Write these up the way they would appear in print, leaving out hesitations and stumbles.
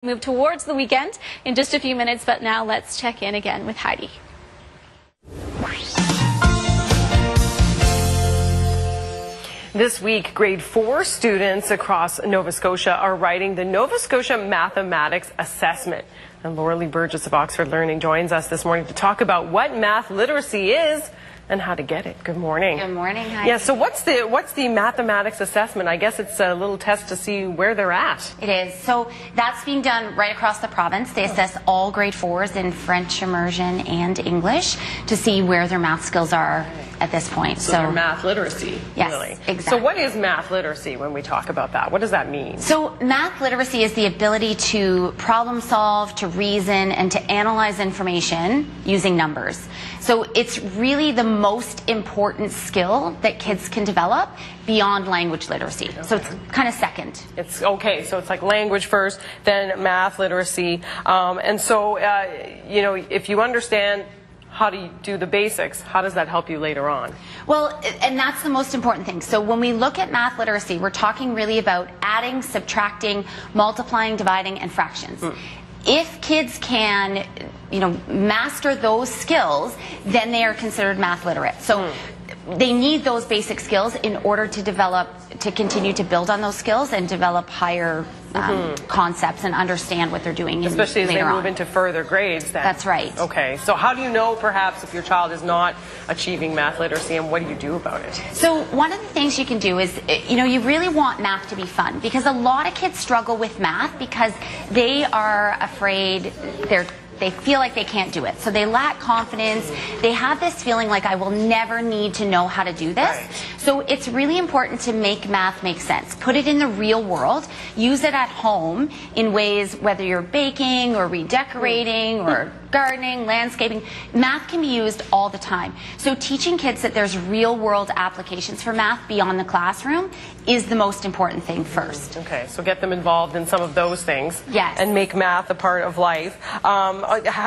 Move towards the weekend in just a few minutes, but now let's check in again with Heidi. This week, grade 4 students across Nova Scotia are writing the Nova Scotia Mathematics Assessment. And Laura Lee Burgess of Oxford Learning joins us this morning to talk about what math literacy is and how to get it. Good morning. Good morning. Hi. Yeah, so what's the mathematics assessment? I guess it's a little test to see where they're at. It is. So that's being done right across the province. They assess all grade 4s in French immersion and English to see where their math skills are at this point. So their math literacy, yes, really. Exactly. So what is math literacy when we talk about that? What does that mean? So math literacy is the ability to problem solve, to reason, and to analyze information using numbers. So it's really the most important skill that kids can develop beyond language literacy. Okay. So it's kind of second. It's okay. So it's like language first, then math literacy. And so, you know, if you understand how do you do the basics, how does that help you later on? Well, and that's the most important thing. So when we look at math literacy, we're talking really about adding, subtracting, multiplying, dividing, and fractions. If kids can, you know, master those skills, then they are considered math literate. So they need those basic skills in order to develop, to continue to build on those skills and develop higher concepts and understand what they're doing. Especially as they move into further grades then. That's right. Okay, so how do you know perhaps if your child is not achieving math literacy, and what do you do about it? So one of the things you can do is, you know, you really want math to be fun, because a lot of kids struggle with math because they are afraid they feel like they can't do it. So they lack confidence. They have this feeling like, I will never need to know how to do this. Right. So it's really important to make math make sense. Put it in the real world. Use it at home in ways, whether you're baking or redecorating or gardening, landscaping. Math can be used all the time. So teaching kids that there's real world applications for math beyond the classroom is the most important thing first. Okay, so get them involved in some of those things. Yes. And make math a part of life.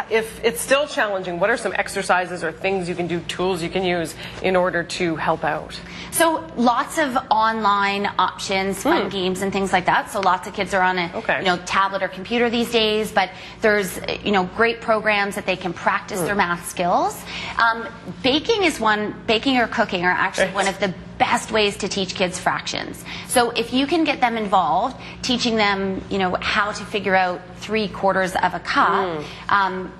If it's still challenging, what are some exercises or things you can do, tools you can use in order to help out? So lots of online options, fun games and things like that. So lots of kids are on a you know, tablet or computer these days, but there's, you know, great programs that they can practice their math skills. Baking or cooking are actually one of the best ways to teach kids fractions. So if you can get them involved, teaching them, you know, how to figure out 3/4 of a cup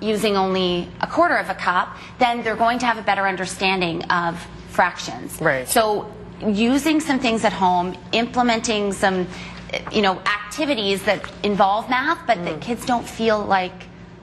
using only 1/4 of a cup, then they're going to have a better understanding of fractions. Right. So using some things at home, implementing some, you know, activities that involve math, but that kids don't feel like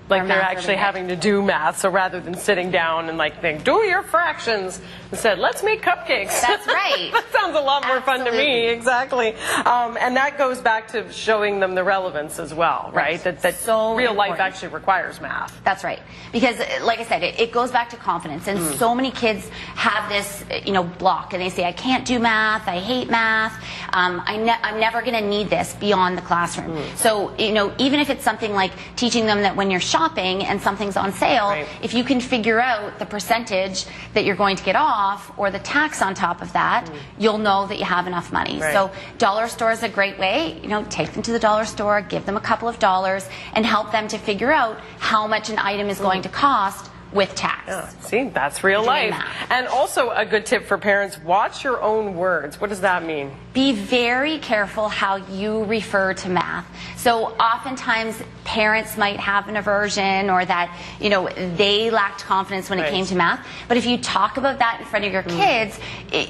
they're actually having to do math. So rather than sitting down and like think, do your fractions, instead, let's make cupcakes. That's right. That sounds a lot more fun to me. Exactly. And that goes back to showing them the relevance as well, right? That so real life actually requires math. That's right. Because, like I said, it goes back to confidence. And so many kids have this, you know, block, and they say, I can't do math, I hate math, I'm never going to need this beyond the classroom. So, you know, even if it's something like teaching them that when you're shopping and something's on sale, if you can figure out the percentage that you're going to get off or the tax on top of that, you'll know that you have enough money. So dollar store is a great way. You know, take them to the dollar store, give them a couple of dollars, and help them to figure out how much an item is going to cost with tax. Yeah. See, that's real life. And also a good tip for parents, watch your own words. What does that mean? Be very careful how you refer to math. So oftentimes parents might have an aversion, or that, you know, they lacked confidence when it came to math. But if you talk about that in front of your kids,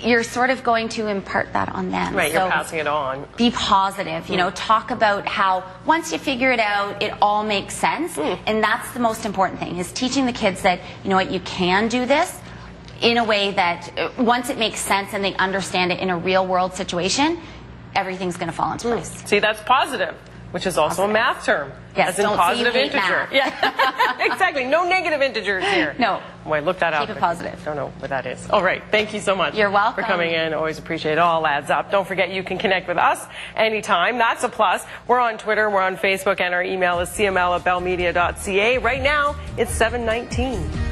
you're sort of going to impart that on them. Right, so you're passing it on. Be positive. You know, talk about how once you figure it out, it all makes sense. And that's the most important thing, is teaching the kids that, you know what, you can do this in a way that once it makes sense and they understand it in a real world situation, everything's going to fall into place. See, that's positive, which is also a math term. Yes, as in positive integer. Math. Yeah, exactly. No negative integers here. No. Boy, look that up. Keep it positive. Don't know what that is. All right. Thank you so much. You're welcome. For coming in. Always appreciate it. All adds up. Don't forget you can connect with us anytime. That's a plus. We're on Twitter. We're on Facebook. And our email is cml@bellmedia.ca. Right now, it's 7:19.